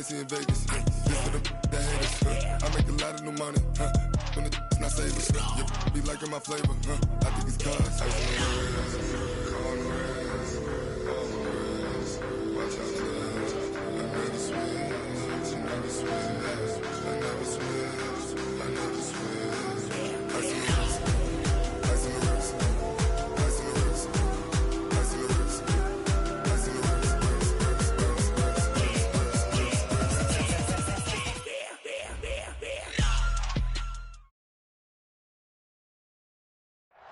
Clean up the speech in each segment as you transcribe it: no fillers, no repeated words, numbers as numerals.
icy in Vegas. Just for the that haters. I make a lot of new money. When it's not savers. You be liking my flavor. I think it's cause. Ice in the wrist. On the wrist. On the wrist. Watch out for that. I never switch. I never switch. I never switch. I never switch. Ice in the wrist. Ice in the wrist. Ice in the wrist. Ice in the wrist. Ice in the wrist.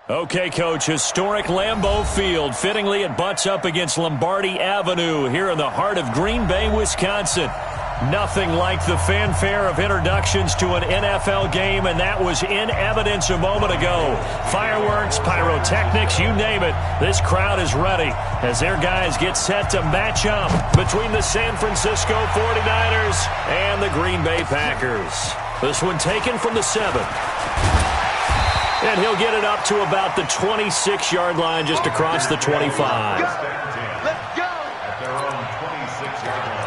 Okay, Coach, historic Lambeau Field. Fittingly, it butts up against Lombardi Avenue here in the heart of Green Bay, Wisconsin. Nothing like the fanfare of introductions to an NFL game, and that was in evidence a moment ago. Fireworks, pyrotechnics, you name it. This crowd is ready as their guys get set to match up between the San Francisco 49ers and the Green Bay Packers. This one taken from the 7. And he'll get it up to about the 26-yard line just across the 25. Let's go! At their own 26-yard line.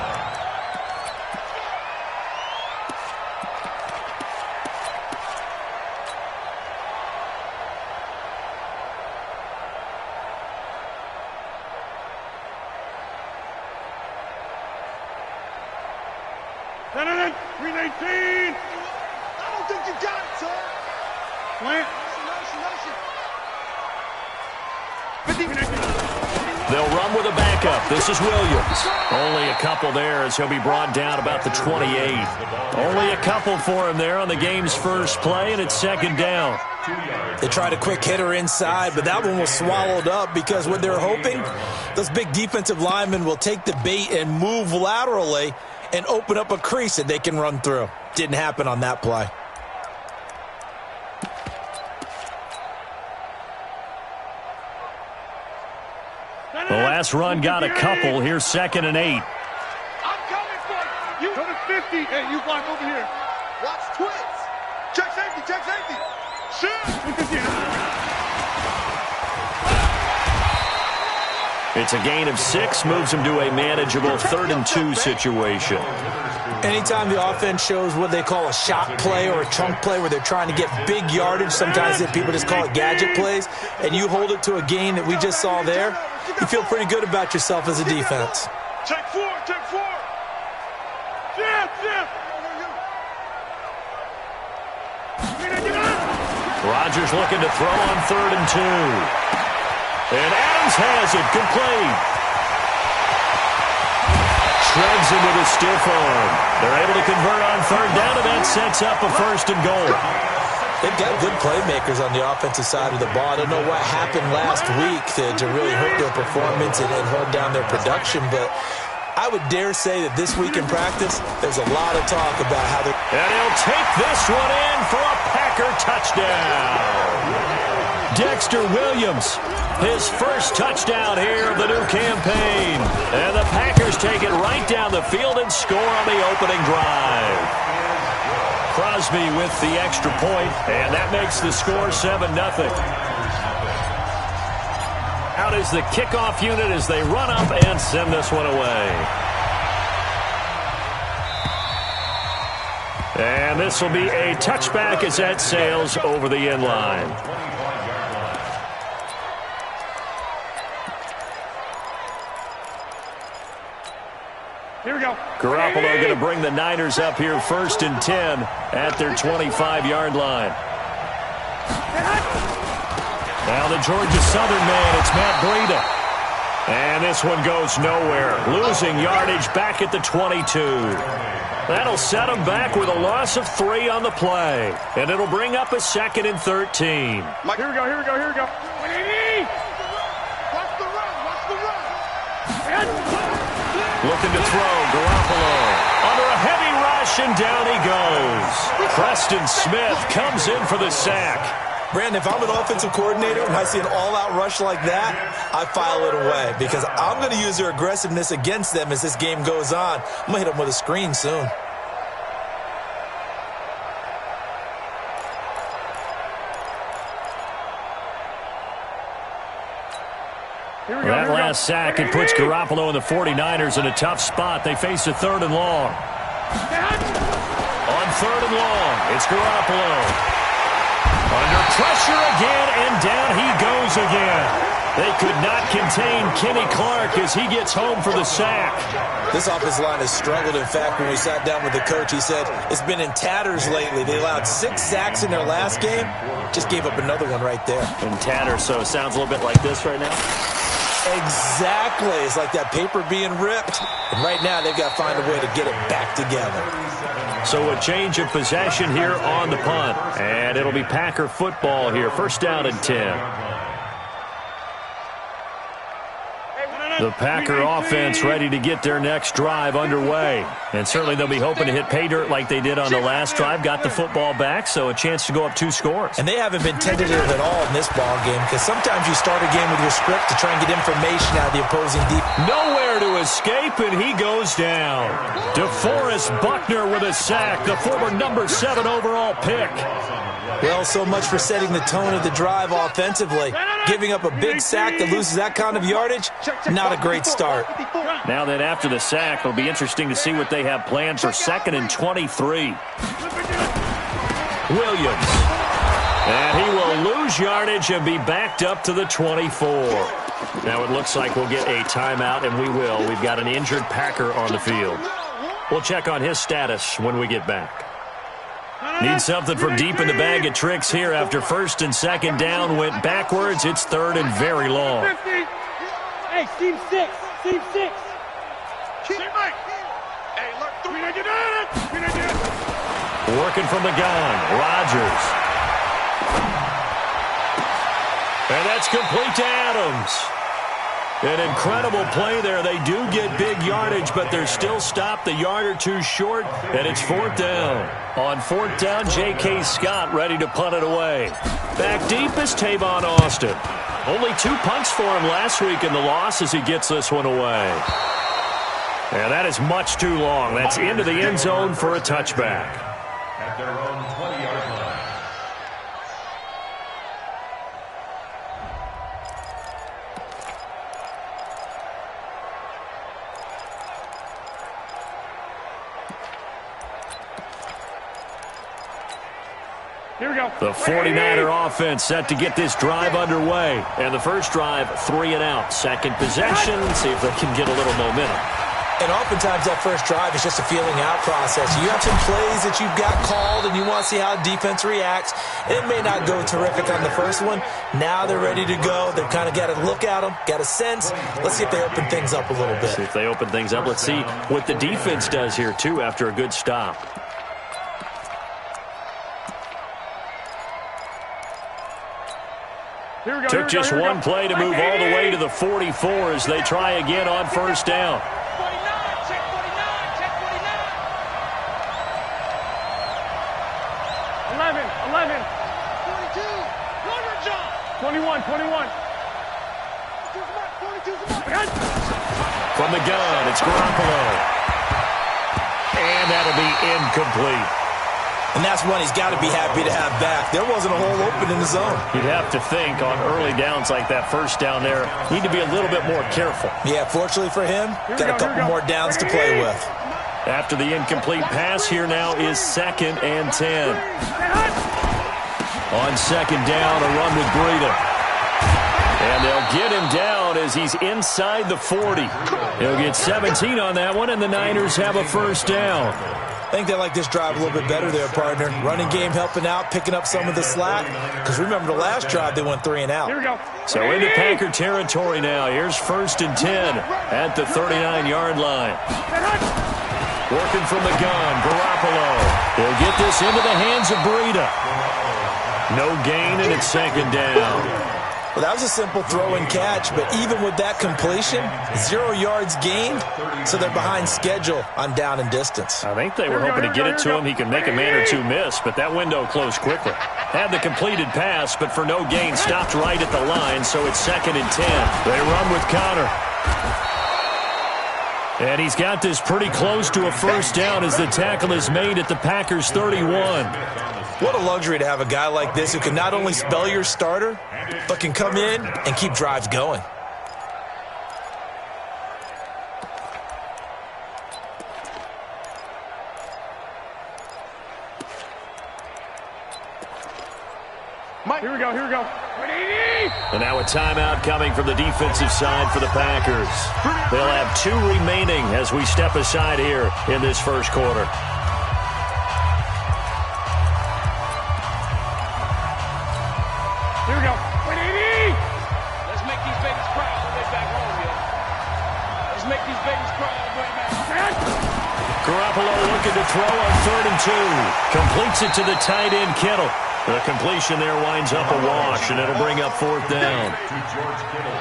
Senator, 319! I don't think you got it, sir. Plant. They'll run with a backup. This is Williams. Only a couple there as he'll be brought down about the 28. Only a couple for him there on the game's first play, and it's second down. They tried a quick hitter inside, but that one was swallowed up because what they're hoping, those big defensive linemen will take the bait and move laterally and open up a crease that they can run through. Didn't happen on that play. The last run got a couple. Here's second and 8. I'm coming for you. Go to 50. Hey, you block over here. Watch twins. Check safety, check safety. Shoot. It's a gain of 6, moves them to a manageable 3rd and 2 situation. Anytime the offense shows what they call a shot play or a chunk play where they're trying to get big yardage, sometimes people just call it gadget plays, and you hold it to a gain that we just saw there, you feel pretty good about yourself as a defense. Check 4, check 4. Rodgers looking to throw on 3rd and 2. And Adams has it, complete. Shreds into the stiff arm. They're able to convert on 3rd down, and that sets up a 1st and goal. They've got good playmakers on the offensive side of the ball. I don't know what happened last week to really hurt their performance and hold down their production, but I would dare say that this week in practice, there's a lot of talk about how they're... And he'll take this one in for a Packer touchdown. Dexter Williams, his first touchdown here of the new campaign. And the Packers take it right down the field and score on the opening drive. Crosby with the extra point, and that makes the score 7-0. Out is the kickoff unit as they run up and send this one away. And this will be a touchback as that sails over the end line. Here we go. Garoppolo going to bring the Niners up here 1st and 10 at their 25-yard line. Now the Georgia Southern man, it's Matt Breida. And this one goes nowhere. Losing yardage back at the 22. That'll set them back with a loss of 3 on the play. And it'll bring up a 2nd and 13. Here we go, here we go, here we go. 180! Watch the run, watch the run. Looking to throw, Garoppolo. Under a heavy rush, and down he goes. Preston Smith comes in for the sack. Brandon, if I'm an offensive coordinator and I see an all-out rush like that, I file it away because I'm going to use their aggressiveness against them as this game goes on. I'm going to hit them with a screen soon. That last sack. It puts Garoppolo and the 49ers in a tough spot. They face a 3rd and long. On 3rd and long, it's Garoppolo. Under pressure again, and down he goes again. They could not contain Kenny Clark as he gets home for the sack. This offensive line has struggled. In fact, when we sat down with the coach, he said it's been in tatters lately. They allowed 6 sacks in their last game. Just gave up another one right there. In tatters, so it sounds a little bit like this right now? Exactly. It's like that paper being ripped. And right now, they've got to find a way to get it back together. So a change of possession here on the punt. And it'll be Packer football here. 1st down and 10. The Packer offense ready to get their next drive underway. And certainly they'll be hoping to hit pay dirt like they did on the last drive. Got the football back, so a chance to go up 2 scores. And they haven't been tentative at all in this ball game, because sometimes you start a game with your script to try and get information out of the opposing defense. Nowhere to escape, and he goes down. DeForest Buckner with a sack, the former number 7 overall pick. Well, so much for setting the tone of the drive offensively. Giving up a big sack that loses that kind of yardage, not a great start. Now then, after the sack, it'll be interesting to see what they have planned for 2nd and 23. Williams. And he will lose yardage and be backed up to the 24. Now it looks like we'll get a timeout, and we will. We've got an injured Packer on the field. We'll check on his status when we get back. Need something from deep in the bag of tricks here after 1st and 2nd down went backwards. It's 3rd and very long. Hey, team 6. Team 6. Hey, look, working from the gun. Rodgers. And that's complete to Adams. An incredible play there. They do get big yardage, but they're still stopped a yard or 2 short, and it's 4th down. On 4th down, J.K. Scott ready to punt it away. Back deep is Tavon Austin. Only 2 punts for him last week in the loss as he gets this one away. And that is much too long. That's into the end zone for a touchback. At their own 20-yard line. Here we go. The 49er offense set to get this drive underway. And the first drive, 3 and out. Second possession, see if they can get a little momentum. And oftentimes that first drive is just a feeling out process. You have some plays that you've got called and you want to see how defense reacts. It may not go terrific on the first one. Now they're ready to go. They've kind of got to look at them, got a sense. Let's see if they open things up a little bit. See if they open things up. Let's see what the defense does here, too, after a good stop. Took just one play to move all the way to the 44 as they try again on first down. 21. From the gun, it's Garoppolo. And that'll be incomplete. And that's one he's got to be happy to have back. There wasn't a hole open in the zone. You'd have to think on early downs like that first down there, need to be a little bit more careful. Yeah, fortunately for him, got a couple more downs to play with. After the incomplete pass, here now is 2nd and 10. On 2nd down, a run with Breida. And they'll get him down as he's inside the 40. He'll get 17 on that one, and the Niners have a first down. I think they like this drive a little bit better there, partner. Running game helping out, picking up some of the slack. Because remember the last drive, they went 3 and out. Here we go. So into Packer territory now. Here's 1st and 10 at the 39-yard line. Working from the gun, Garoppolo. He'll get this into the hands of Breida. No gain, and it's 2nd down. Well, that was a simple throw and catch, but even with that completion, 0 yards gained, so they're behind schedule on down and distance. I think they were hoping to get it to him. He can make a man or 2 miss, but that window closed quickly. Had the completed pass, but for no gain, stopped right at the line, so it's 2nd and 10. They run with Connor. And he's got this pretty close to a first down as the tackle is made at the Packers' 31. What a luxury to have a guy like this who can not only spell your starter, but can come in and keep drives going. Here we go, here we go. And now a timeout coming from the defensive side for the Packers. They'll have 2 remaining as we step aside here in this first quarter. Here we go. Let's make these babies cry all the way back home, yo. Let's make these babies cry all the way back home. Garoppolo looking to throw on 3rd and 2. Completes it to the tight end, Kittle. The completion there winds up a wash, and it'll bring up 4th down.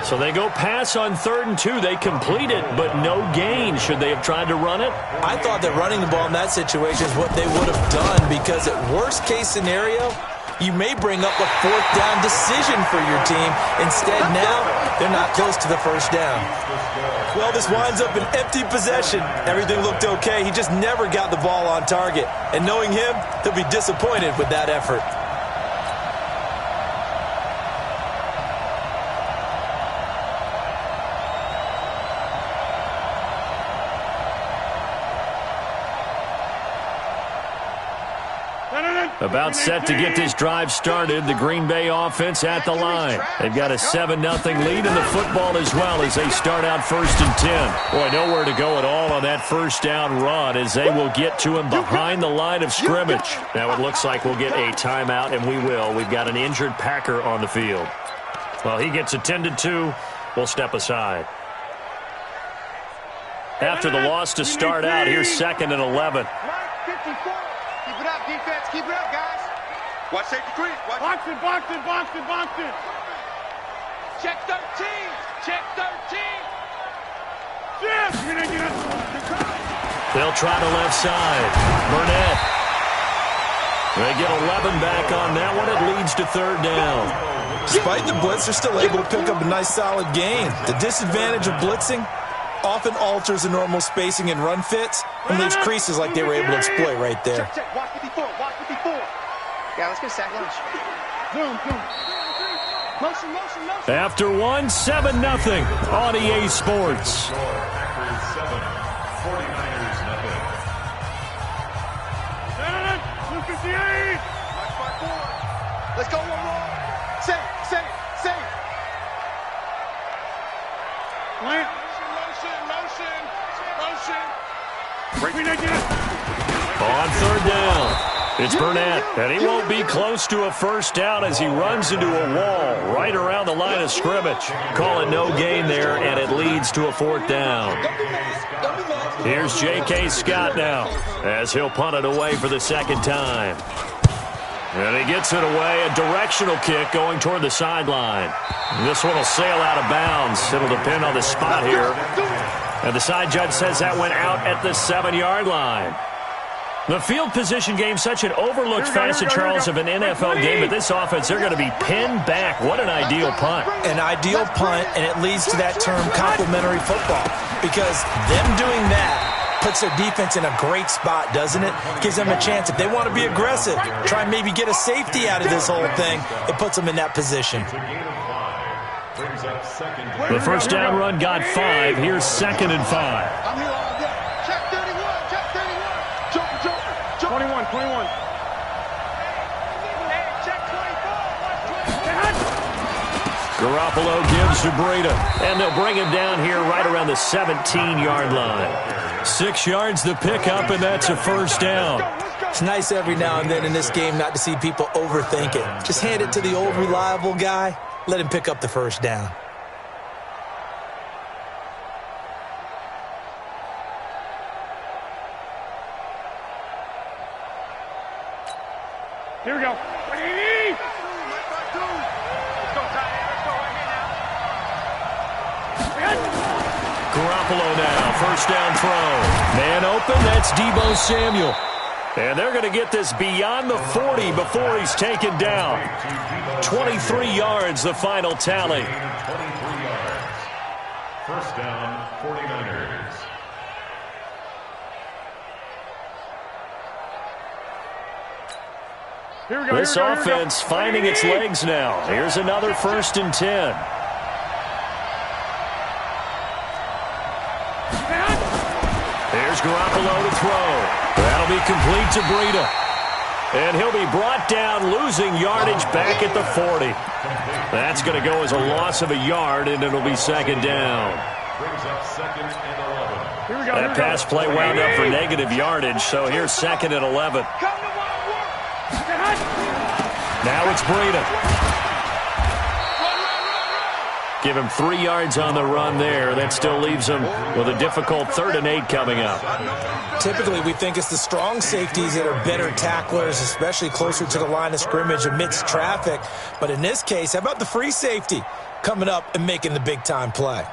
So they go pass on 3rd and 2. They complete it, but no gain. Should they have tried to run it? I thought that running the ball in that situation is what they would have done, because at worst case scenario, you may bring up a 4th down decision for your team. Instead, now, they're not close to the 1st down. Well, this winds up an empty possession. Everything looked okay. He just never got the ball on target. And knowing him, he'll be disappointed with that effort. About set to get this drive started. The Green Bay offense at the line. They've got a 7-0 lead in the football as well as they start out 1st and 10. Boy, nowhere to go at all on that 1st down run as they will get to him behind the line of scrimmage. Now it looks like we'll get a timeout, and we will. We've got an injured Packer on the field. Well, he gets attended to. We'll step aside. After the loss to start out, here's 2nd and 11. 54. Keep it up, defense. Keep it up, guys. Watch safety creep. Box it. Check 13. Check 13. They'll try the left side. Burnett. They get 11 back on that one. It leads to 3rd down. Despite the blitz, they're still able to pick up a nice, solid gain. The disadvantage of blitzing often alters the normal spacing and run fits and leaves creases like they were able to exploit right there. Check. Watch 54. Watch 54. Yeah, let's get a sack lunch. Motion. After 1, 7-0 on EA Sports. Packers 7, 49ers nothing. Let's go one more. Safe. Plant. Motion. On 3rd down. It's Burnett, and he won't be close to a 1st down as he runs into a wall right around the line of scrimmage. Call it no gain there, and it leads to a 4th down. Here's J.K. Scott now as he'll punt it away for the 2nd time. And he gets it away, a directional kick going toward the sideline. This one will sail out of bounds. It'll depend on the spot here. And the side judge says that went out at the 7-yard line. The field position game, such an overlooked facet, Charles, of an NFL game. But this offense, they're going to be pinned back. What an ideal punt. An ideal punt, and it leads to that term complementary football. Because them doing that puts their defense in a great spot, doesn't it? Gives them a chance. If they want to be aggressive, try and maybe get a safety out of this whole thing, it puts them in that position. The 1st down run got 5. Here's 2nd and 5. I'm here all day. Check 31. Check 31. Joker. 21. Hey, check 24. Garoppolo gives to Breida, and they'll bring him down here right around the 17-yard line. 6 yards the pickup, and that's a 1st down. It's nice every now and then in this game not to see people overthink it. Just hand it to the old reliable guy. Let him pick up the 1st down. Here we go. Garoppolo now, 1st down throw. Man open, that's Deebo Samuel. And they're going to get this beyond the 40 before he's taken down. 23 yards, the final tally. 23 yards. 1st down, 49ers. Here we go. This offense finding its legs now. Here's another 1st and 10. There's Garoppolo to throw. That'll be complete to Breida. And he'll be brought down, losing yardage back at the 40. That's going to go as a loss of a yard, and it'll be second down. Brings up second and 11. That pass play wound up for negative yardage, so here's second and 11. Now it's Breida. Give him 3 yards on the run there. That still leaves him with a difficult 3rd and 8 coming up. Typically, we think it's the strong safeties that are better tacklers, especially closer to the line of scrimmage amidst traffic. But in this case, how about the free safety coming up and making the big-time play?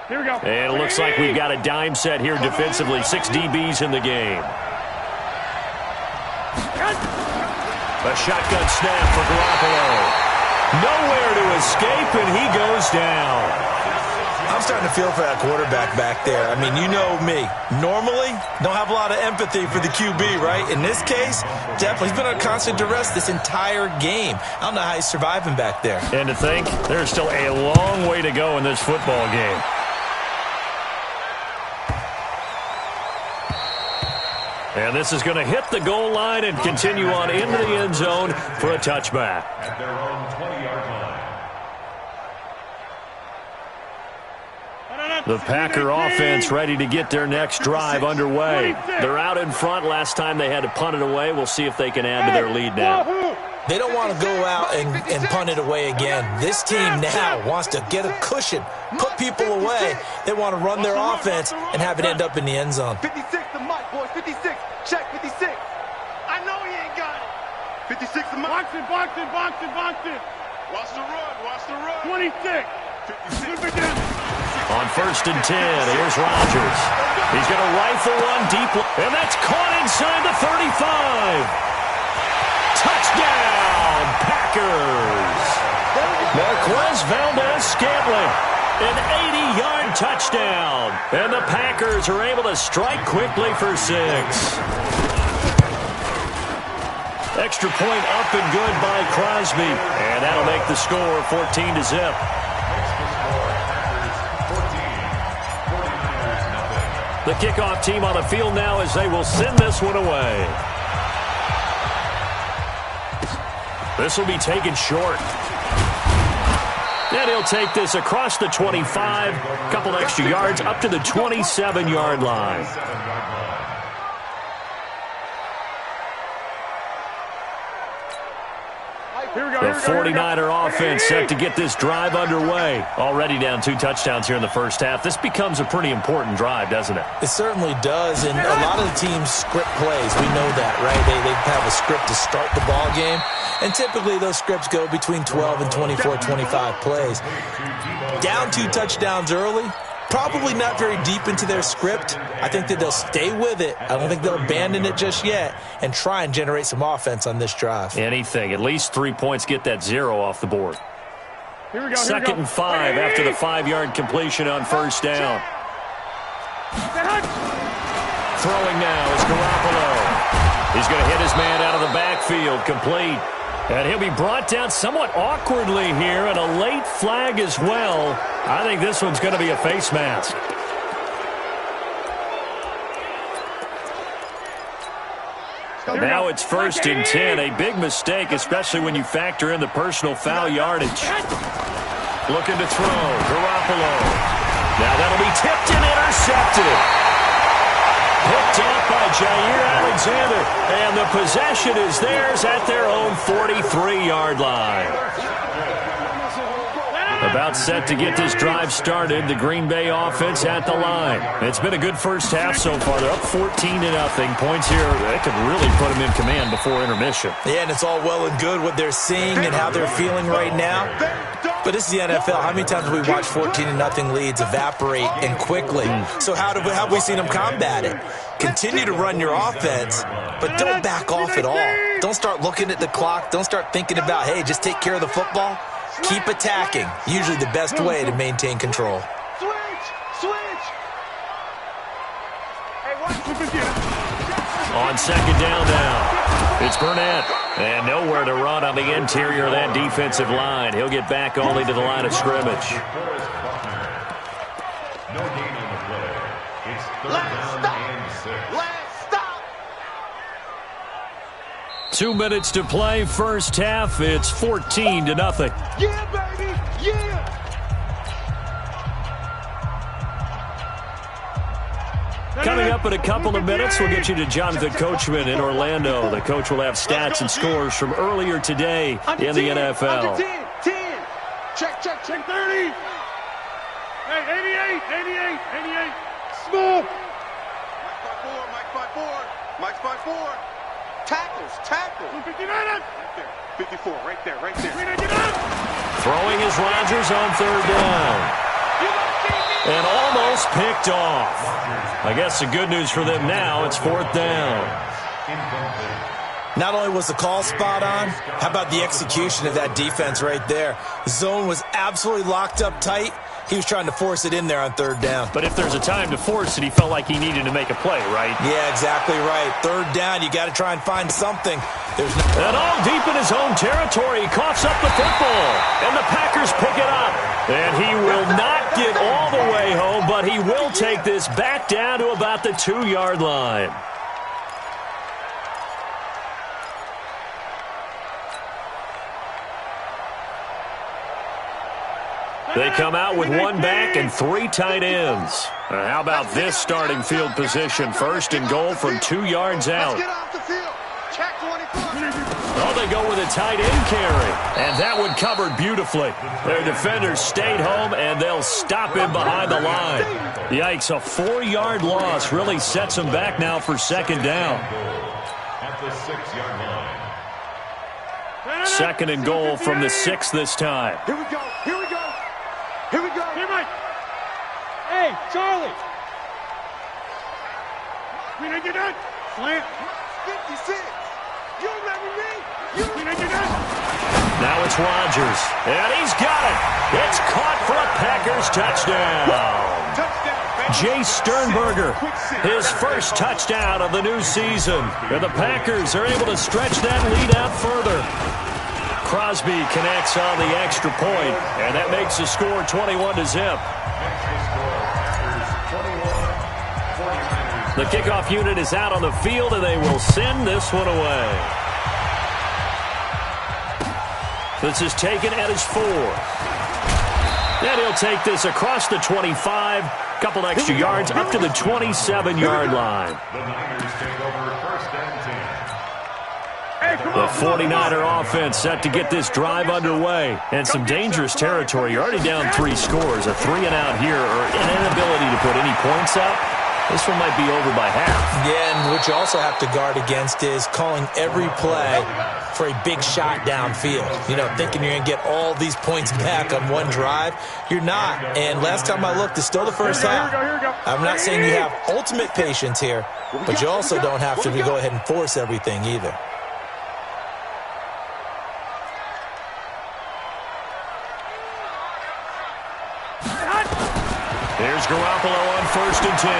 Here we go. And it looks like we've got a dime set here defensively. 6 DBs in the game. A shotgun snap for Garoppolo. Nowhere to escape, and he goes down. I'm starting to feel for that quarterback back there. I mean, you know me. Normally, don't have a lot of empathy for the QB, right? In this case, definitely. He's been on constant duress this entire game. I don't know how he's surviving back there. And to think, there's still a long way to go in this football game. And this is going to hit the goal line and continue on into the end zone for a touchback. At their own 20-yard line. The Packer offense ready to get their next drive underway. They're out in front. Last time they had to punt it away. We'll see if they can add to their lead now. They don't want to go out and punt it away again. This team now wants to get a cushion, put people away. They want to run their offense and have it end up in the end zone. 56 to Mike, boys. 56. Check 56. I know he ain't got it. 56 to Mike. Box it. Watch the run. Watch the run. 26. 56. On 1st and 10, here's Rodgers. He's going to rifle one deep, and that's caught inside the 35. Touchdown, Packers. Marquez Valdez-Scantling, an 80-yard touchdown. And the Packers are able to strike quickly for 6. Extra point up and good by Crosby. And that'll make the score 14-0. The kickoff team on the field now as they will send this one away. This will be taken short. And he'll take this across the 25, a couple extra yards up to the 27-yard line. The 49er offense set to get this drive underway. Already down 2 touchdowns here in the first half. This becomes a pretty important drive, doesn't it? It certainly does, and a lot of the teams script plays. We know that, right? They have a script to start the ball game, and typically those scripts go between 12 and 24, 25 plays. Down 2 touchdowns early, probably not very deep into their script. I think that they'll stay with it. I don't think they'll abandon it just yet and try and generate some offense on this drive. Anything. At least 3 points get that 0 off the board. Here we go. Second and 5 after the 5-yard completion on 1st down. Throwing now is Garoppolo. He's going to hit his man out of the backfield, complete. And he'll be brought down somewhat awkwardly here, and a late flag as well. I think this one's going to be a face mask. Now it's 1st and 10. A big mistake, especially when you factor in the personal foul yardage. Looking to throw. Garoppolo. Now that'll be tipped and intercepted. Picked off by Jair Alexander. And the possession is theirs at their own 43-yard line. About set to get this drive started. The Green Bay offense at the line. It's been a good first half so far. They're up 14-0. Points here, that could really put them in command before intermission. Yeah, and it's all well and good what they're seeing and how they're feeling right now. But this is the NFL. How many times have we watched 14-0 leads evaporate and quickly? So how have we seen them combat it? Continue to run your offense, but don't back off at all. Don't start looking at the clock. Don't start thinking about, hey, just take care of the football. Keep attacking. Usually the best way to maintain control. On second down now, it's Burnett. And nowhere to run on the interior of that defensive line. He'll get back only to the line of scrimmage. No gain on the play. It's 3rd down and 6. Let's stop. 2 minutes to play, first half. It's 14-0. Yeah, baby! Yeah! Coming up in a couple of minutes, we'll get you to Jonathan Coachman in Orlando. The coach will have stats and scores from earlier today in the NFL. Under 10, 10. Check, 30. Hey, 88, 88. Small. Mike 5-4. Tackles. 59. Right there. 54, right there. Throwing is Rodgers on third down. And almost picked off. I guess the good news for them now, it's fourth down. Not only was the call spot on, how about the execution of that defense right there? The zone was absolutely locked up tight. He was trying to force it in there on third down. But if there's a time to force it, he felt like he needed to make a play, right? Yeah, exactly right. Third down, you got to try and find something. And all deep in his own territory, he coughs up the football. And the Packers pick it up. And he will not get all the way home, but he will take this back down to about the 2-yard line. They come out with one back and 3 tight ends. How about this starting field position? First and goal from 2 yards out. Let's get off the field. Check 24. Oh, they go with a tight end carry. And that one covered beautifully. Their defenders stayed home, and they'll stop him behind the line. Yikes, a 4-yard loss really sets them back now for second down. At the 6-yard line. Second and goal from the 6 this time. Here we go. Here, Mike. Hey, Charlie. We didn't get that. Slant. 56. You remember me? We didn't get that. Now it's Rodgers. And he's got it. It's caught for a Packers touchdown. Jay Sternberger, his first touchdown of the new season. And the Packers are able to stretch that lead out further. Crosby connects on the extra point, and that makes the score 21-0. The kickoff unit is out on the field, and they will send this one away. This is taken at his 4. And he'll take this across the 25, couple extra yards, up to the 27-yard line. The Niners take over first and 10. The 49er offense set to get this drive underway. And some dangerous territory. You're already down 3 scores. A 3-and-out here, or an inability to put any points up. This one might be over by half. Yeah, and what you also have to guard against is calling every play for a big shot downfield. You know, thinking you're going to get all these points back on one drive. You're not. And last time I looked, it's still the first half. I'm not saying you have ultimate patience here, but you also don't have to go ahead and force everything either. Here's Garoppolo on first and 10.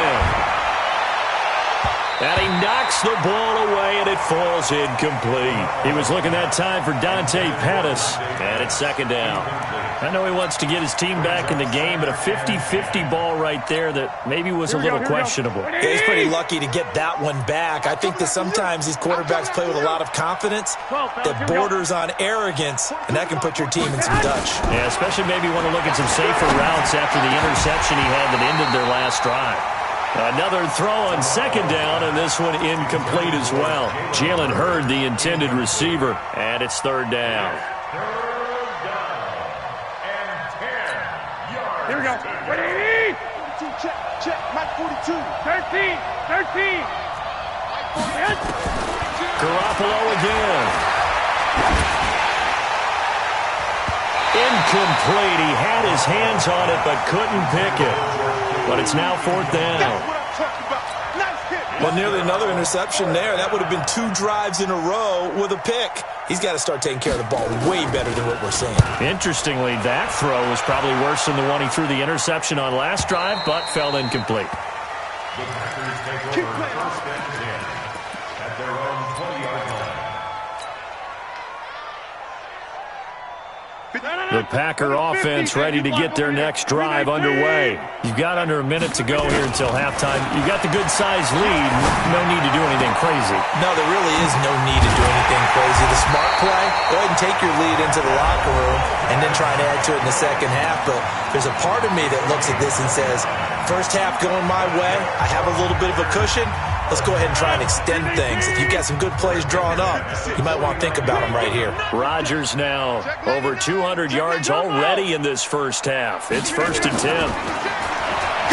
And he knocks the ball away, and it falls incomplete. He was looking that time for Dante Pettis, and it's second down. I know he wants to get his team back in the game, but a 50-50 ball right there that maybe was a little questionable. Yeah, he's pretty lucky to get that one back. I think that sometimes these quarterbacks play with a lot of confidence that borders on arrogance, and that can put your team in some Dutch. Yeah, especially maybe want to look at some safer routes after the interception he had that ended their last drive. Another throw on second down, and this one incomplete as well. Jalen Hurd, the intended receiver, and it's third down. Here we go. 180. 42, check. Mike 42. 13. Garoppolo again. Incomplete. He had his hands on it but couldn't pick it. But it's now fourth down. That's what I'm talking about. Nice hit. Well, nearly another interception there. That would have been 2 drives in a row with a pick. He's got to start taking care of the ball way better than what we're seeing. Interestingly, that throw was probably worse than the one he threw the interception on last drive, but fell incomplete. The Packers take over first and 10 at their own 20-yard line. The Packer offense ready to get their next drive underway. You've got under a minute to go here until halftime. You've got the good-sized lead. No need to do anything crazy. No, there really is no need to do anything crazy. The smart play, go ahead and take your lead into the locker room and then try and add to it in the second half. But there's a part of me that looks at this and says, first half going my way, I have a little bit of a cushion. Let's go ahead and try and extend things. If you've got some good plays drawn up, you might want to think about them right here. Rodgers now over 200 yards already in this first half. It's 1st and 10.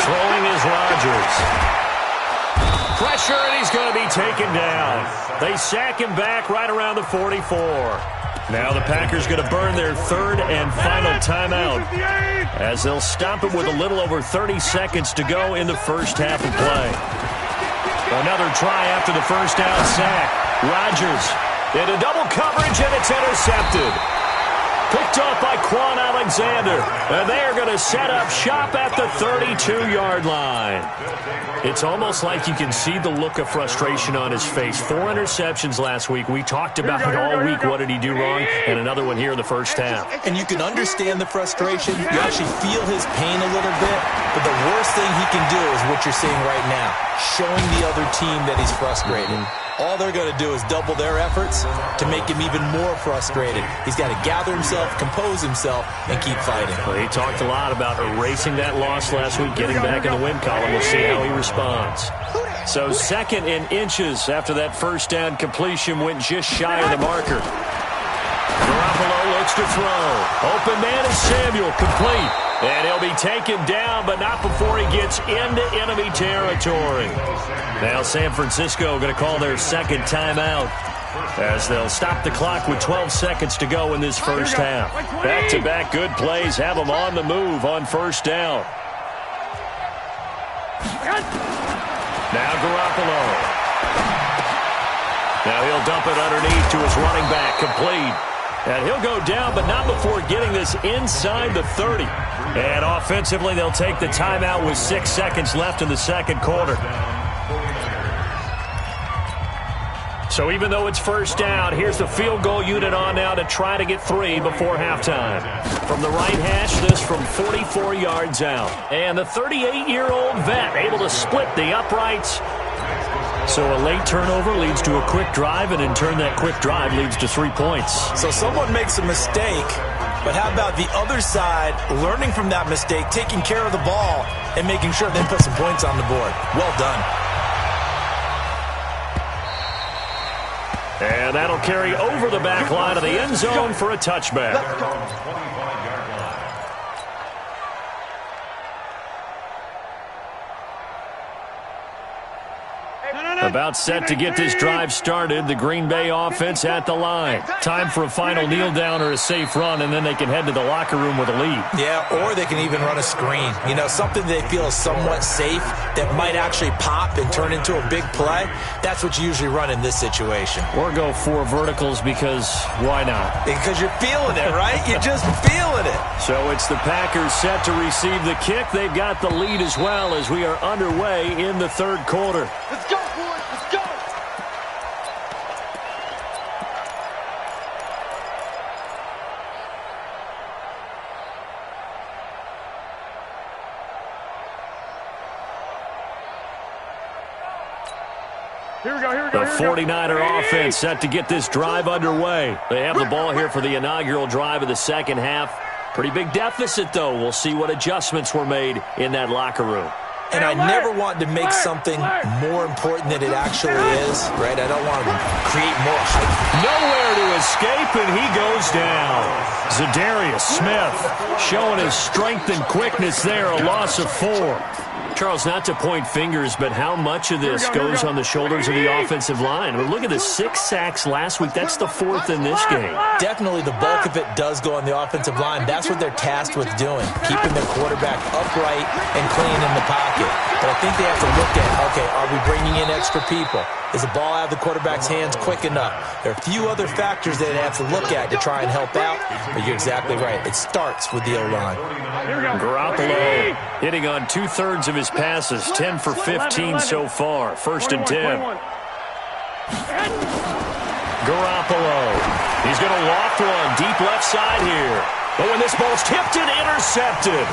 Throwing is Rodgers. Pressure, and he's going to be taken down. They sack him back right around the 44. Now the Packers going to burn their third and final timeout as they'll stop it with a little over 30 seconds to go in the first half of play. Another try after the first down sack. Rodgers into double coverage, and it's intercepted. Picked off by Quan Alexander. And they are going to set up shop at the 32-yard line. It's almost like you can see the look of frustration on his face. 4 interceptions last week. We talked about it all week. What did he do wrong? And another one here in the first half. And you can understand the frustration. You actually feel his pain a little bit. But the worst thing he can do is what you're seeing right now, showing the other team that he's frustrated. All they're going to do is double their efforts to make him even more frustrated. He's got to gather himself, compose himself, and keep fighting. Well, he talked a lot about erasing that loss last week, getting back in the win column. We'll see how he responds. So 2nd and inches after that first down completion went just shy of the marker. Garoppolo looks to throw. Open man is Samuel, complete. And he'll be taken down, but not before he gets into enemy territory. Now San Francisco going to call their second timeout as they'll stop the clock with 12 seconds to go in this first half. Back-to-back good plays have them on the move on first down. Now Garoppolo. Now he'll dump it underneath to his running back, complete. And he'll go down, but not before getting this inside the 30. And offensively, they'll take the timeout with 6 seconds left in the second quarter. So even though it's first down, here's the field goal unit on now to try to get 3 before halftime. From the right hash, this from 44 yards out. And the 38-year-old vet able to split the uprights. So a late turnover leads to a quick drive, and in turn that quick drive leads to 3 points. So someone makes a mistake, but how about the other side learning from that mistake, taking care of the ball, and making sure they put some points on the board? Well done. And that'll carry over the back line of the end zone for a touchback. About set to get this drive started. The Green Bay offense at the line. Time for a final kneel down or a safe run, and then they can head to the locker room with a lead. Yeah, or they can even run a screen. You know, something they feel is somewhat safe that might actually pop and turn into a big play. That's what you usually run in this situation. Or go 4 verticals because why not? Because you're feeling it, right? You're just feeling it. So it's the Packers set to receive the kick. They've got the lead as well as we are underway in the third quarter. Let's go, boys. Let's go. Here we go, here we go. The 49er offense set to get this drive underway. They have the ball here for the inaugural drive of the second half. Pretty big deficit, though. We'll see what adjustments were made in that locker room. And I never want to make something more important than it actually is, right? I don't want to create more hype. Nowhere to escape, and he goes down. Zadarius Smith showing his strength and quickness there, a loss of 4. Charles, not to point fingers, but how much of this goes on the shoulders of the offensive line? I mean, look at the 6 sacks last week. That's the 4th in this game. Definitely the bulk of it does go on the offensive line. That's what they're tasked with doing, keeping their quarterback upright and clean in the pocket. But I think they have to look at, okay, are we bringing in extra people? Is the ball out of the quarterback's hands quick enough? There are a few other factors that they have to look at to try and help out, but you're exactly right. It starts with the O-line. Garoppolo hitting on 2/3 of his passes, 10 for 15 so far. 1st and 10. Garoppolo. He's going to loft one deep left side here. But when this ball's tipped and intercepted,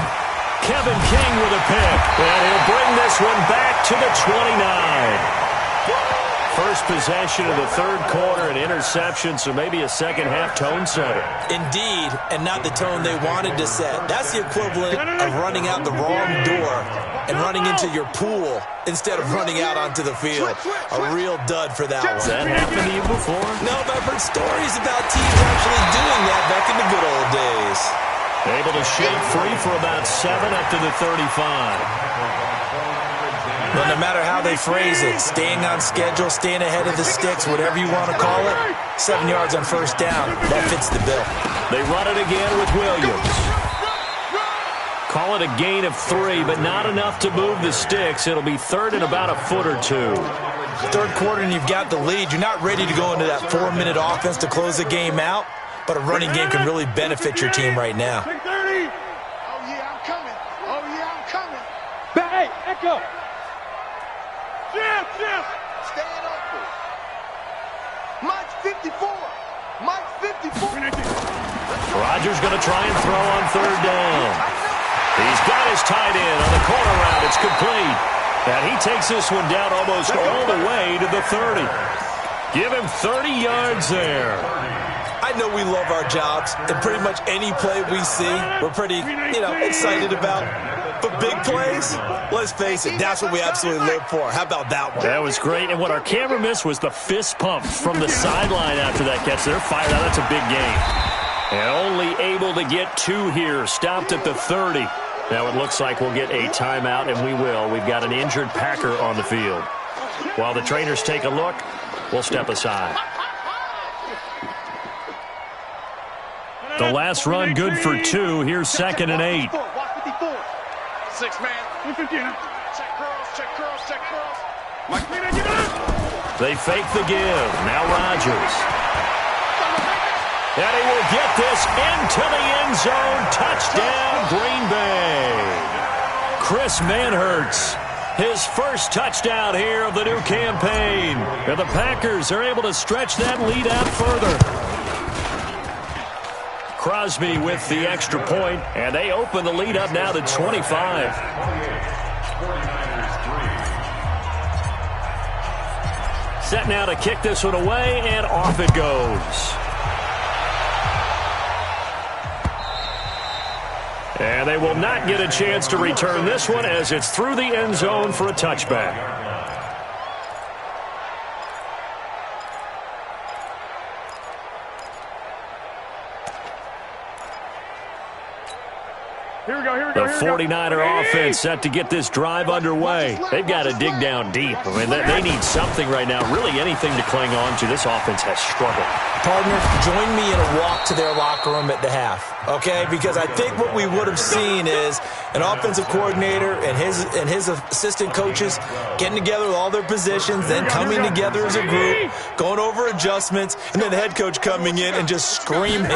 Kevin King with a pick. And he'll bring this one back to the 29. First possession of the third quarter, an interception, so maybe a second-half tone setter. Indeed, and not the tone they wanted to set. That's the equivalent of running out the wrong door and running into your pool instead of running out onto the field. A real dud for that one. Has that happened to you before? No, but I've heard stories about teams actually doing that back in the good old days. Able to shake free for about 7 up to the 35. Well, no matter how they phrase it, staying on schedule, staying ahead of the sticks, whatever you want to call it, 7 yards on first down, that fits the bill. They run it again with Williams. Call it a gain of 3, but not enough to move the sticks. It'll be third and about a foot or 2. Third quarter and you've got the lead. You're not ready to go into that 4-minute offense to close the game out, but a running game can really benefit your team right now. Oh, yeah, I'm coming. Oh, yeah, I'm coming. Hey, Echo. Jim. Staying open. Mike's 54. Mike's 54. Rodgers going to try and throw on third down. He's got his tight end on the corner route. It's complete. And he takes this one down almost all the way to the 30. Give him 30 yards there. I know we love our jobs, and pretty much any play we see, we're pretty, excited about. But big plays, let's face it, that's what we absolutely live for. How about that one? That was great. And what our camera missed was the fist pump from the sideline after that catch. They're fired out. That's a big game. And only able to get 2 here. Stopped at the 30. Now it looks like we'll get a timeout, and we will. We've got an injured Packer on the field. While the trainers take a look, we'll step aside. The last run good for 2. Here's 2nd and 8. 6-man. Check curls. They fake the give. Now Rodgers. And he will get this into the end zone. Touchdown, Green Bay. Chris Manhertz, his first touchdown here of the new campaign. And the Packers are able to stretch that lead out further. Crosby with the extra point, and they open the lead up now to 25. Set now to kick this one away, and off it goes. And they will not get a chance to return this one as it's through the end zone for a touchback. The 49er offense set to get this drive underway. They've got to dig down deep. I mean, they need something right now, really anything to cling on to. This offense has struggled. Partner, join me in a walk to their locker room at the half, okay? Because I think what we would have seen is an offensive coordinator and his assistant coaches getting together with all their positions, then coming together as a group, going over adjustments, and then the head coach coming in and just screaming,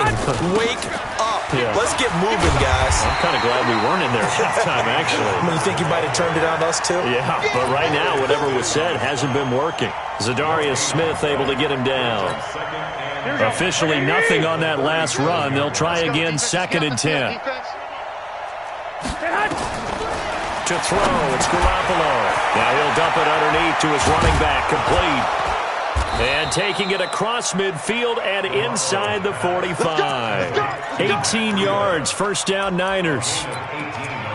"Wake up. Yeah. Let's get moving, guys." I'm kind of glad we weren't in there at halftime, actually. I mean, you think you might have turned it on us, too? Yeah, but right now, whatever was said hasn't been working. Zadarius Smith able to get him down. Officially nothing on that last run. They'll try again, 2nd and 10. To throw, it's Garoppolo. Now he'll dump it underneath to his running back, complete. And taking it across midfield and inside the 45. 18 yards, first down Niners.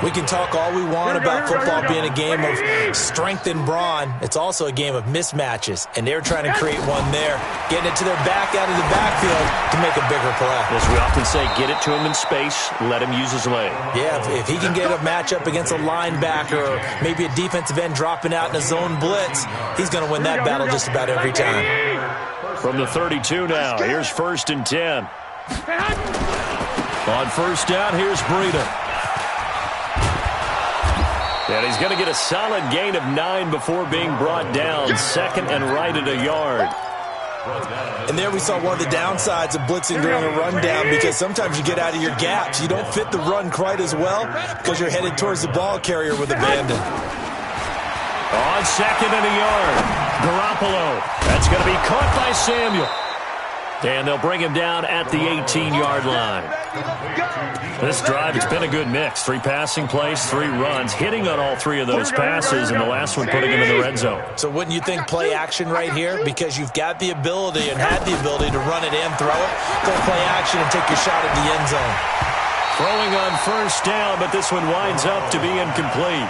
We can talk all we want about football being a game of strength and brawn. It's also a game of mismatches, and they're trying to create one there, getting it to their back out of the backfield to make a bigger play. As we often say, get it to him in space, let him use his leg. Yeah, if he can get a matchup against a linebacker or maybe a defensive end dropping out in a zone blitz, he's going to win that battle just about every time. From the 32 now, here's 1st and 10. On first down, here's Breida. And he's going to get a solid gain of 9 before being brought down. 2nd and right at a yard. And there we saw one of the downsides of blitzing during a rundown, because sometimes you get out of your gaps. You don't fit the run quite as well because you're headed towards the ball carrier with abandon. On 2nd and a yard, Garoppolo. That's going to be caught by Samuel. And they'll bring him down at the 18-yard line. This drive, it's been a good mix. 3 passing plays, 3 runs, hitting on all 3 of those passes, and the last one putting him in the red zone. So wouldn't you think play action right here? Because you've got the ability and had the ability to run it and throw it. Go play action and take your shot at the end zone. Throwing on first down, but this one winds up to be incomplete.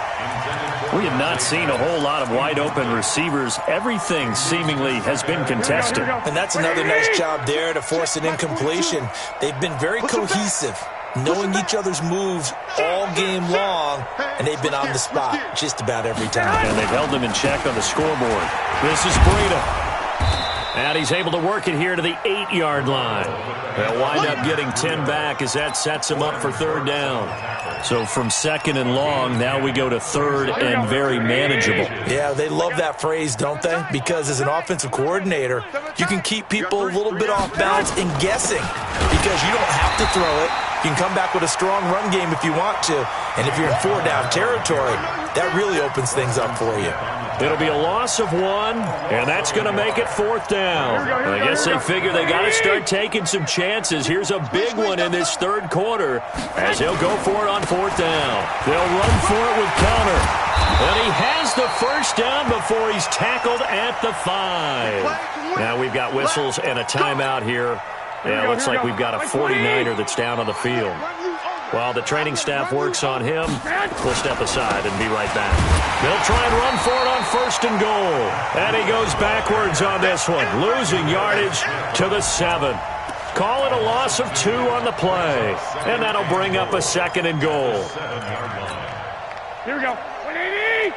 We have not seen a whole lot of wide-open receivers. Everything seemingly has been contested. And that's another nice job there to force an incompletion. They've been very cohesive, knowing each other's moves all game long, and they've been on the spot just about every time. And they've held them in check on the scoreboard. This is Breida. And he's able to work it here to the 8-yard line. They'll wind up getting 10 back as that sets him up for 3rd down. So from 2nd and long, now we go to 3rd and very manageable. Yeah, they love that phrase, don't they? Because as an offensive coordinator, you can keep people a little bit off balance and guessing because you don't have to throw it. You can come back with a strong run game if you want to. And if you're in 4-down territory, that really opens things up for you. It'll be a loss of 1, and that's going to make it 4th down. I guess they figure they got to start taking some chances. Here's a big one in this 3rd quarter as he'll go for it on 4th down. They'll run for it with counter. And he has the 1st down before he's tackled at the 5. Now we've got whistles and a timeout here. Yeah, it looks like we've got a 49er that's down on the field. While the training staff works on him, we'll step aside and be right back. They'll try and run for it on 1st and goal. And he goes backwards on this one, losing yardage to the 7. Call it a loss of 2 on the play. And that'll bring up a 2nd and goal. Here we go. 180!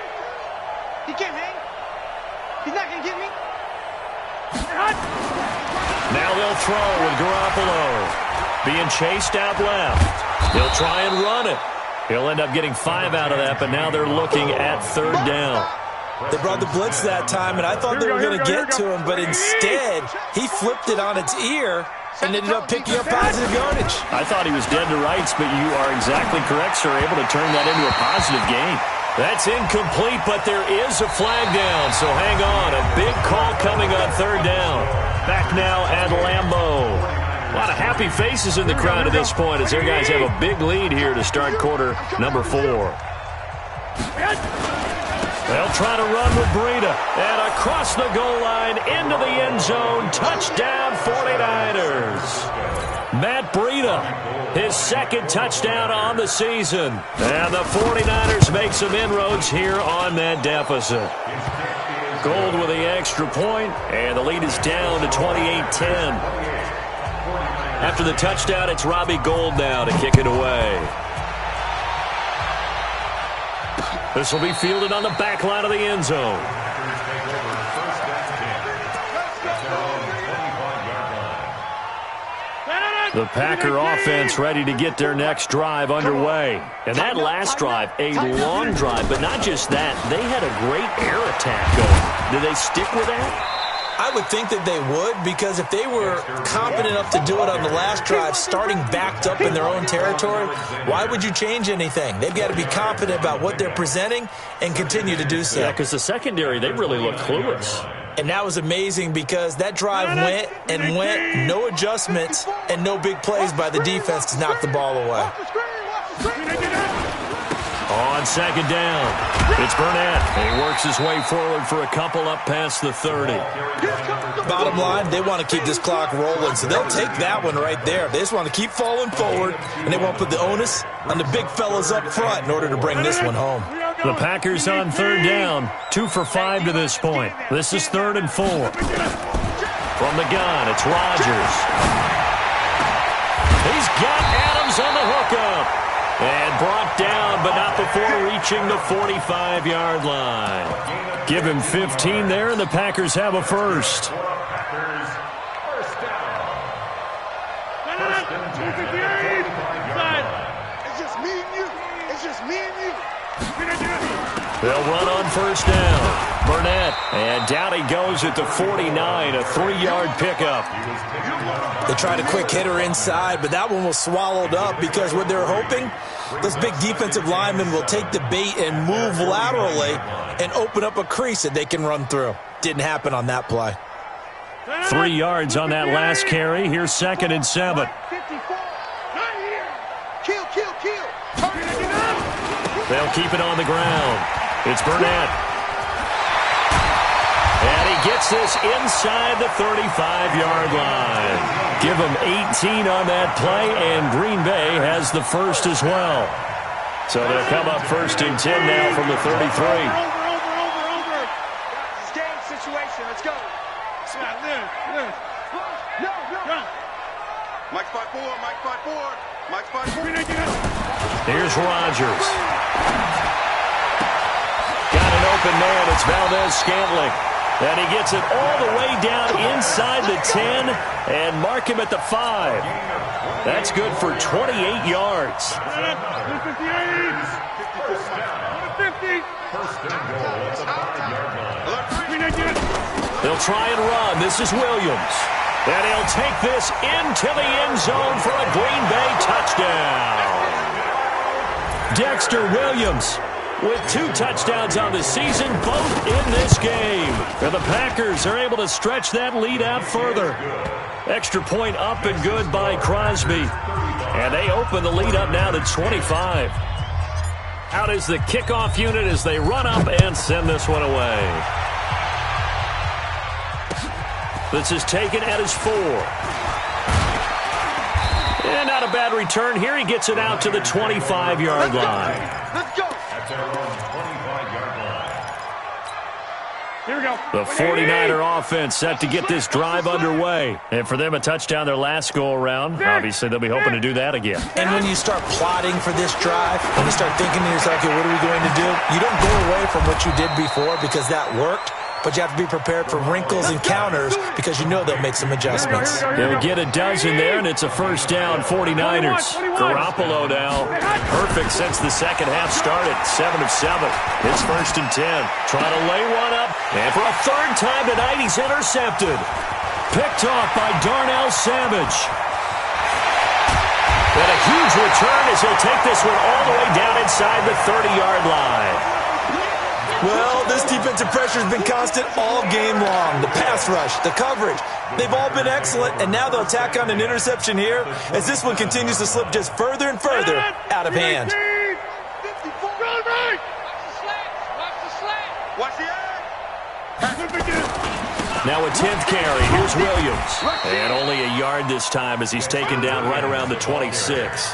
He can't hang. He's not going to get me. Now they'll throw with Garoppolo. Being chased out left. He'll try and run it. He'll end up getting 5 out of that, but now they're looking at 3rd down. They brought the blitz that time, and I thought they were going to get to him, but instead, he flipped it on its ear and ended up picking up positive yardage. I thought he was dead to rights, but you are exactly correct, sir, able to turn that into a positive gain. That's incomplete, but there is a flag down, so hang on. A big call coming on 3rd down. Back now at Lambeau. A lot of happy faces in the crowd at this point as their guys have a big lead here to start quarter number 4. They'll try to run with Breida. And across the goal line into the end zone. Touchdown 49ers. Matt Breida, his 2nd touchdown on the season. And the 49ers make some inroads here on that deficit. Gold with the extra point, and the lead is down to 28-10. After the touchdown, it's Robbie Gould now to kick it away. This will be fielded on the back line of the end zone. The Packer offense ready to get their next drive underway. And that last drive, a long drive, but not just that. They had a great air attack going. Did they stick with that? I would think that they would, because if they were confident enough to do it on the last drive, starting backed up in their own territory, why would you change anything? They've got to be confident about what they're presenting and continue to do so. Yeah, because the secondary, they really look clueless. And that was amazing because that drive went and went, no adjustments, and no big plays by the defense to knock the ball away. On 2nd down, it's Burnett. He works his way forward for a couple up past the 30. Bottom line, they want to keep this clock rolling, so they'll take that one right there. They just want to keep falling forward, and they won't put the onus on the big fellas up front in order to bring this one home. The Packers on 3rd down, 2 for 5 to this point. This is 3rd and 4. From the gun, it's Rodgers. He's got Adams on the hookup. And brought down, but not before reaching the 45-yard line. Give him 15 there, and the Packers have a first. It's just me and you. It's just me and you. They'll run on 1st down. Burnett, and down he goes at the 49, a 3-yard pickup. They tried a quick hitter inside, but that one was swallowed up because what they're hoping, those big defensive linemen will take the bait and move laterally and open up a crease that they can run through. Didn't happen on that play. 3 yards on that last carry. Here's 2nd and 7. Kill, kill, kill. They'll keep it on the ground. It's Burnett. And he gets this inside the 35-yard line. Give him 18 on that play, and Green Bay has the first as well. So they'll come up 1st and 10 now from the 33. Over. This is game situation. Let's go. No. Mike spot 4. Here's Rodgers. Got an open man. It's Valdez-Scantling. And he gets it all the way down inside the 10 and mark him at the 5. That's good for 28 yards. They'll try and run. This is Williams. And he'll take this into the end zone for a Green Bay touchdown. Dexter Williams with 2 touchdowns on the season, both in this game. And the Packers are able to stretch that lead out further. Extra point up and good by Crosby. And they open the lead up now to 25. Out is the kickoff unit as they run up and send this one away. This is taken at his 4. And not a bad return here. He gets it out to the 25-yard line. Let's go. That's their own 25-yard line. Here we go. The 49er offense set to get this drive underway. And for them, a touchdown their last go-around. Obviously, they'll be hoping to do that again. And when you start plotting for this drive, when you start thinking to yourself, okay, what are we going to do? You don't go away from what you did before because that worked. But you have to be prepared for wrinkles and counters because you know they'll make some adjustments. They'll get a dozen there, and it's a first down, 49ers. Garoppolo now, perfect since the second half started, 7 of 7. It's 1st and 10. Trying to lay one up, and for a 3rd time tonight, he's intercepted. Picked off by Darnell Savage. And a huge return as he'll take this one all the way down inside the 30-yard line. Well, this defensive pressure has been constant all game long. The pass rush, the coverage, they've all been excellent, and now they'll tack on an interception here as this one continues to slip just further and further out of hand. Now a 10th carry. Here's Williams. And only a yard this time as he's taken down right around the 26.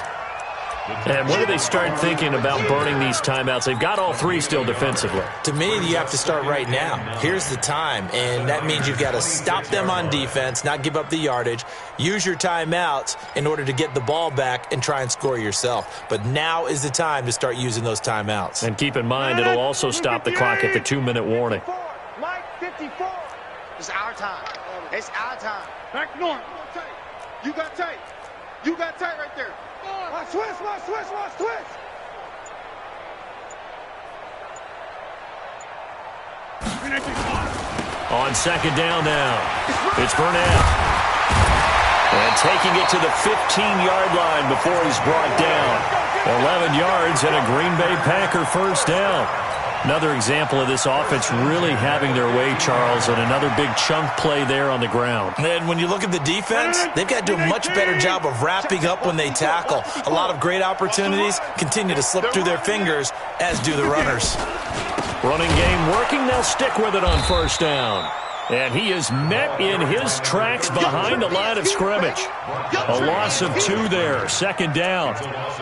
And when do they start thinking about burning these timeouts? They've got all 3 still defensively. To me, you have to start right now. Here's the time, and that means you've got to stop them on defense, not give up the yardage, use your timeouts in order to get the ball back and try and score yourself. But now is the time to start using those timeouts. And keep in mind, it'll also stop the clock at the 2-minute warning. Mike 54. It's our time. It's our time. Back north. You got tape. You got tape right there. Watch twist. On 2nd down now, it's Burnett. And taking it to the 15-yard line before he's brought down. 11 yards and a Green Bay Packer first down. Another example of this offense really having their way, Charles, and another big chunk play there on the ground. And when you look at the defense, they've got to do a much better job of wrapping up when they tackle. A lot of great opportunities continue to slip through their fingers, as do the runners. Running game working. They'll stick with it on 1st down. And he is met in his tracks behind the line of scrimmage. A loss of 2 there, 2nd down.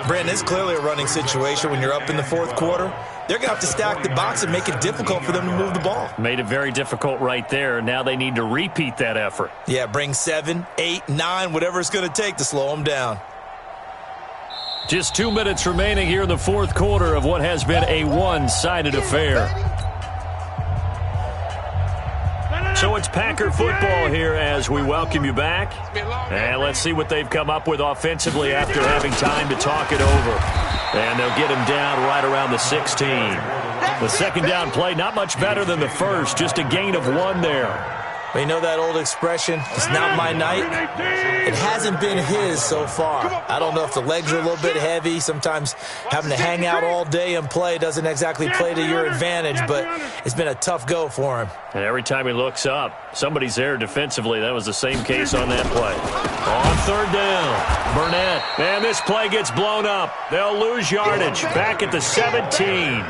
Brandon, it's clearly a running situation when you're up in the 4th quarter. They're going to have to stack the box and make it difficult for them to move the ball. Made it very difficult right there. Now they need to repeat that effort. Yeah, bring 7, 8, 9, whatever it's going to take to slow them down. Just 2 minutes remaining here in the 4th quarter of what has been a one-sided affair. So it's Packer football here as we welcome you back. And let's see what they've come up with offensively after having time to talk it over. And they'll get him down right around the 16. The 2nd down play, not much better than the first, just a gain of 1 there. Well, you know that old expression, it's not my night? It hasn't been his so far. I don't know if the legs are a little bit heavy. Sometimes having to hang out all day and play doesn't exactly play to your advantage, but it's been a tough go for him. And every time he looks up, somebody's there defensively. That was the same case on that play. On third down, Burnett. And this play gets blown up. They'll lose yardage. Back at the 17.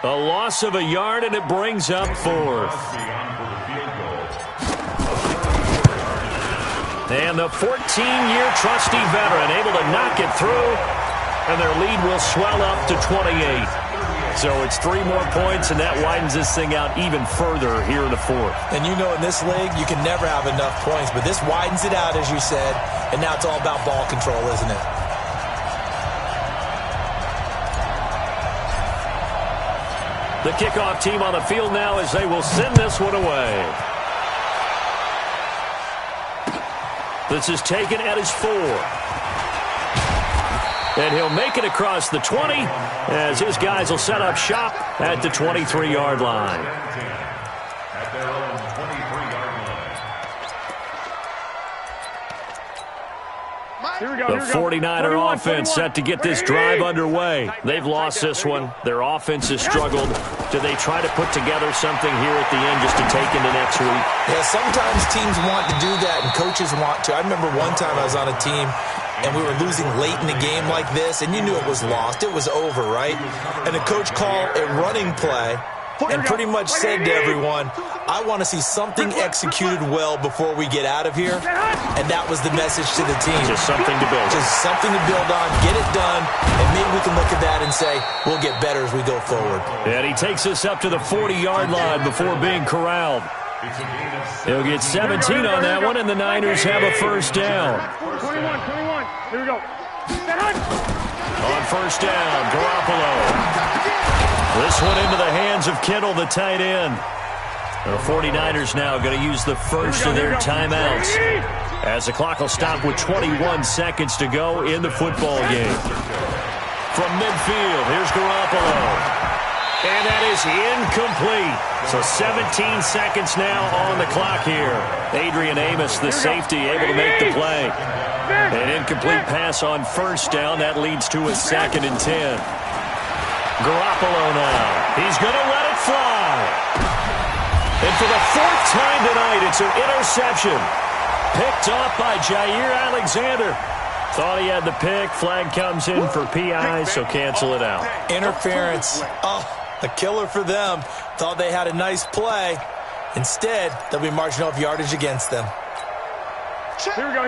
A loss of a yard, and it brings up fourth. And the 14-year trusty veteran able to knock it through, and their lead will swell up to 28. So it's 3 more points, and that widens this thing out even further here in the fourth. And you know in this league, you can never have enough points, but this widens it out, as you said, and now it's all about ball control, isn't it? The kickoff team on the field now as they will send this one away. This is taken at his 4. And he'll make it across the 20 as his guys will set up shop at the 23-yard line. At their own 23-yard line. The 49er offense set to get this drive underway. They've lost this one. Their offense has struggled. Do they try to put together something here at the end just to take into next week? Yeah, sometimes teams want to do that and coaches want to. I remember one time I was on a team and we were losing late in the game like this, and you knew it was lost. It was over, right? And the coach called a running play and pretty much said to everyone, I want to see something executed well before we get out of here. And that was the message to the team. Just something to build. Just something to build on, get it done, and maybe we can look at that and say, we'll get better as we go forward. And he takes us up to the 40-yard line before being corralled. He'll get 17 on that one, and the Niners have a first down. 21. Here we go. On first down, Garoppolo. This one into the hands of Kittle, the tight end. The 49ers now going to use the first of their timeouts as the clock will stop with 21 seconds to go in the football game. From midfield, here's Garoppolo. And that is incomplete. So 17 seconds now on the clock here. Adrian Amos, the safety, able to make the play. An incomplete pass on first down. That leads to a 2nd and 10. Garoppolo now. He's going to let it fly. And for the 4th time tonight, it's an interception. Picked off by Jair Alexander. Thought he had the pick. Flag comes in for PI, so cancel it out. Interference. Oh, a killer for them. Thought they had a nice play. Instead, they'll be marching off yardage against them. Here we go.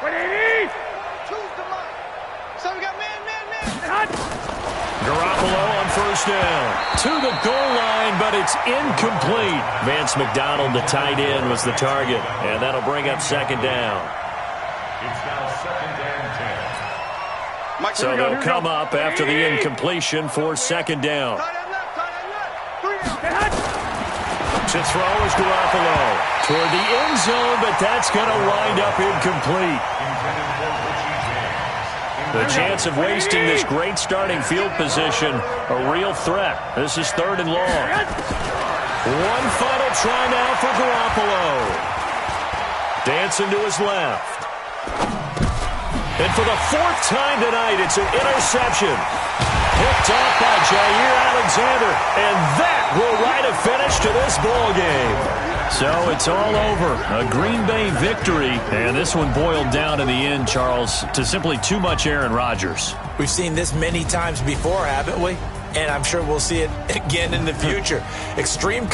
Wait, 80! So we got man. Garoppolo on first down. To the goal line, but it's incomplete. Vance McDonald, the tight end, was the target. And that'll bring up 2nd down. It's now 2nd and 10. So they'll come up after the incompletion for 2nd down. To throw is Garoppolo. Toward the end zone, but that's going to wind up incomplete. The chance of wasting this great starting field position, a real threat. This is 3rd and long. One final try now for Garoppolo. Dancing to his left. And for the 4th time tonight, it's an interception. Picked off by Jair Alexander. And that will write a finish to this ball game. So it's all over. A Green Bay victory. And this one boiled down in the end, Charles, to simply too much Aaron Rodgers. We've seen this many times before, haven't we? And I'm sure we'll see it again in the future. Extreme